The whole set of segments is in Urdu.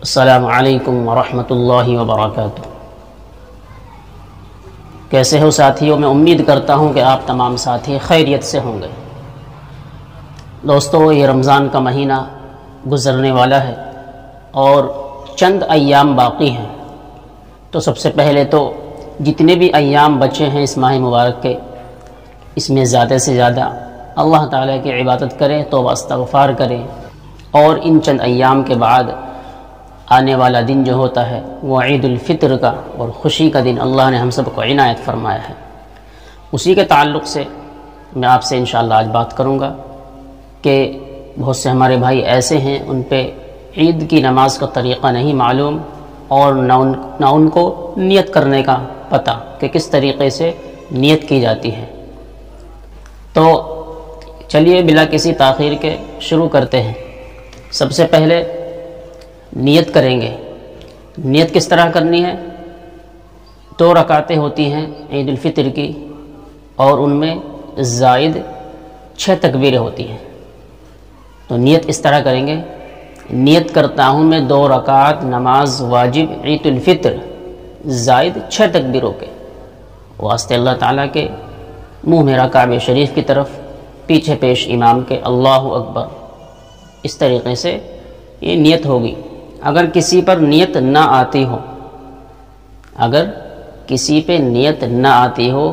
السلام علیکم ورحمۃ اللہ وبرکاتہ۔ کیسے ہو ساتھیوں؟ میں امید کرتا ہوں کہ آپ تمام ساتھی خیریت سے ہوں گے۔ دوستو، یہ رمضان کا مہینہ گزرنے والا ہے اور چند ایام باقی ہیں، تو سب سے پہلے تو جتنے بھی ایام بچے ہیں اس ماہ مبارک کے، اس میں زیادہ سے زیادہ اللہ تعالیٰ کی عبادت کریں، توبہ استغفار کریں، اور ان چند ایام کے بعد آنے والا دن جو ہوتا ہے وہ عید الفطر کا اور خوشی کا دن اللہ نے ہم سب کو عنایت فرمایا ہے۔ اسی کے تعلق سے میں آپ سے انشاءاللہ آج بات کروں گا کہ بہت سے ہمارے بھائی ایسے ہیں ان پہ عید کی نماز کا طریقہ نہیں معلوم اور نہ ان کو نیت کرنے کا پتہ کہ کس طریقے سے نیت کی جاتی ہے۔ تو چلیے بلا کسی تاخیر کے شروع کرتے ہیں۔ سب سے پہلے نیت کریں گے۔ نیت کس طرح کرنی ہے؟ 2 رکعتیں ہوتی ہیں عید الفطر کی اور ان میں زائد 6 تکبیریں ہوتی ہیں۔ تو نیت اس طرح کریں گے، نیت کرتا ہوں میں 2 رکعت نماز واجب عید الفطر زائد 6 تکبیروں کے، واسطے اللہ تعالیٰ کے، منہ میرا کعبہ شریف کی طرف، پیچھے پیش امام کے، اللہ اکبر۔ اس طریقے سے یہ نیت ہوگی۔ اگر کسی پر نیت نہ آتی ہو، اگر کسی پہ نیت نہ آتی ہو،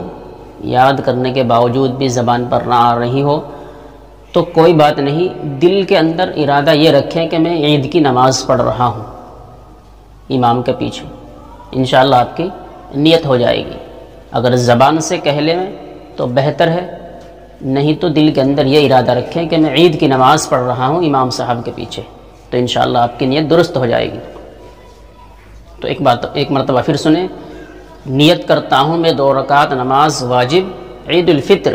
یاد کرنے کے باوجود بھی زبان پر نہ آ رہی ہو، تو کوئی بات نہیں، دل کے اندر ارادہ یہ رکھیں کہ میں عید کی نماز پڑھ رہا ہوں امام کے پیچھے، انشاءاللہ آپ کی نیت ہو جائے گی۔ اگر زبان سے کہہ لیں تو بہتر ہے، نہیں تو دل کے اندر یہ ارادہ رکھیں کہ میں عید کی نماز پڑھ رہا ہوں امام صاحب کے پیچھے، تو انشاءاللہ آپ کی نیت درست ہو جائے گی۔ تو ایک مرتبہ پھر سنیں، نیت کرتا ہوں میں 2 رکعت نماز واجب عید الفطر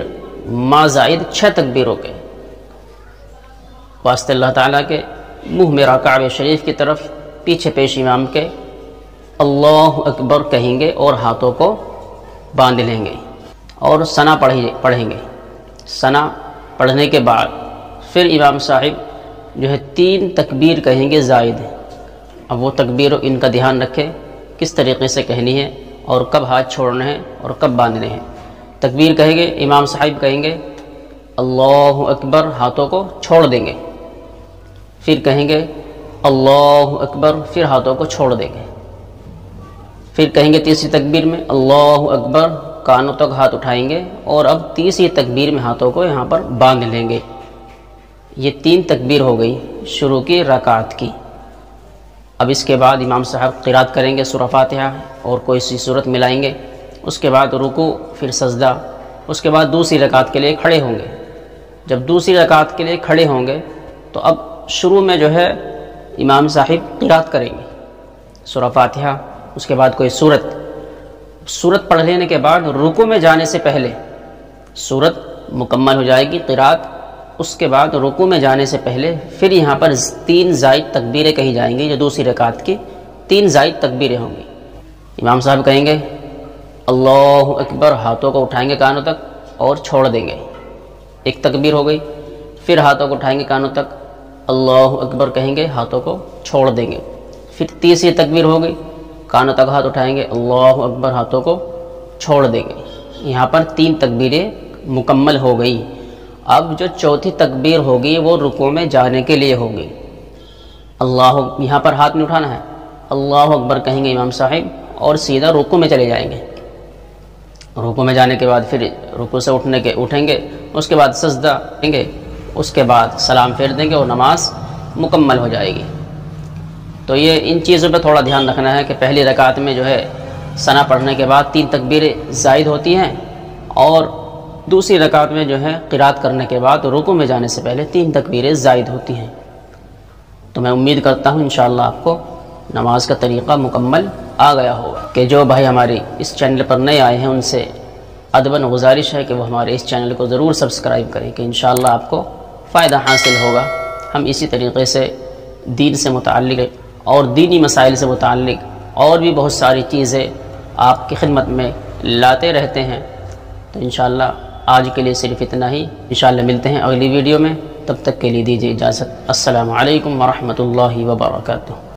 ما زائد 6 تکبیروں کے، واسطے اللہ تعالیٰ کے، منہ میرا کعبہ شریف کی طرف، پیچھے پیش امام کے، اللہ اکبر کہیں گے اور ہاتھوں کو باندھ لیں گے اور ثنا پڑھیں گے۔ ثنا پڑھنے کے بعد پھر امام صاحب جو ہے 3 تکبیر کہیں گے زائد۔ اب وہ تکبیر ان کا دھیان رکھیں کس طریقے سے کہنی ہے اور کب ہاتھ چھوڑنے ہیں اور کب باندھنے ہیں۔ تکبیر کہیں گے، امام صاحب کہیں گے اللہ اکبر، ہاتھوں کو چھوڑ دیں گے، پھر کہیں گے اللہ اکبر، پھر ہاتھوں کو چھوڑ دیں گے، پھر کہیں گے تیسری تکبیر میں اللہ اکبر، کانوں تک ہاتھ اٹھائیں گے اور اب تیسری تکبیر میں ہاتھوں کو یہاں پر باندھ لیں گے۔ یہ 3 تکبیر ہو گئی شروع کی رکعت کی۔ اب اس کے بعد امام صاحب قرات کریں گے سورہ فاتحہ اور کوئی سی صورت ملائیں گے، اس کے بعد رکوع، پھر سجدہ، اس کے بعد دوسری رکعت کے لیے کھڑے ہوں گے۔ جب دوسری رکعت کے لیے کھڑے ہوں گے تو اب شروع میں جو ہے امام صاحب قرات کریں گے سورہ فاتحہ، اس کے بعد کوئی سورت پڑھ لینے کے بعد رکوع میں جانے سے پہلے سورت مکمل ہو جائے گی قرات، اس کے بعد رکوع میں جانے سے پہلے پھر یہاں پر 3 زائد تکبیریں کہی جائیں گی، جو دوسری رکعت کی 3 زائد تکبیریں ہوں گی۔ امام صاحب کہیں گے اللہ اکبر، ہاتھوں کو اٹھائیں گے کانوں تک اور چھوڑ دیں گے، 1 تکبیر ہو گئی، پھر ہاتھوں کو اٹھائیں گے کانوں تک، اللہ اکبر کہیں گے، ہاتھوں کو چھوڑ دیں گے، پھر تیسری تکبیر ہو گئی، کانوں تک ہاتھ اٹھائیں گے، اللہ اکبر، ہاتھوں کو چھوڑ دیں گے۔ یہاں پر 3 تکبیریں مکمل ہو گئی۔ اب جو چوتھی تکبیر ہوگی وہ رکوع میں جانے کے لیے ہوگی۔ یہاں پر ہاتھ نہیں اٹھانا ہے، اللہ اکبر کہیں گے امام صاحب اور سیدھا رکوع میں چلے جائیں گے۔ رکوع میں جانے کے بعد پھر رکوع سے اٹھیں گے، اس کے بعد سجدہ کریں گے، اس کے بعد سلام پھیر دیں گے اور نماز مکمل ہو جائے گی۔ تو یہ ان چیزوں پہ تھوڑا دھیان رکھنا ہے کہ پہلی رکعت میں جو ہے ثنا پڑھنے کے بعد 3 تکبیریں زائد ہوتی ہیں اور دوسری رکعت میں جو ہے قرات کرنے کے بعد رکوع میں جانے سے پہلے 3 تکبیریں زائد ہوتی ہیں۔ تو میں امید کرتا ہوں انشاءاللہ آپ کو نماز کا طریقہ مکمل آ گیا ہوگا۔ کہ جو بھائی ہماری اس چینل پر نئے آئے ہیں ان سے ادباً گزارش ہے کہ وہ ہمارے اس چینل کو ضرور سبسکرائب کریں کہ انشاءاللہ آپ کو فائدہ حاصل ہوگا۔ ہم اسی طریقے سے دین سے متعلق اور دینی مسائل سے متعلق اور بھی بہت ساری چیزیں آپ کی خدمت میں لاتے رہتے ہیں۔ تو انشاءاللہ آج کے لیے صرف اتنا ہی، انشاءاللہ ملتے ہیں اگلی ویڈیو میں، تب تک کے لیے دیجیے اجازت۔ السلام علیکم ورحمۃ اللہ وبرکاتہ۔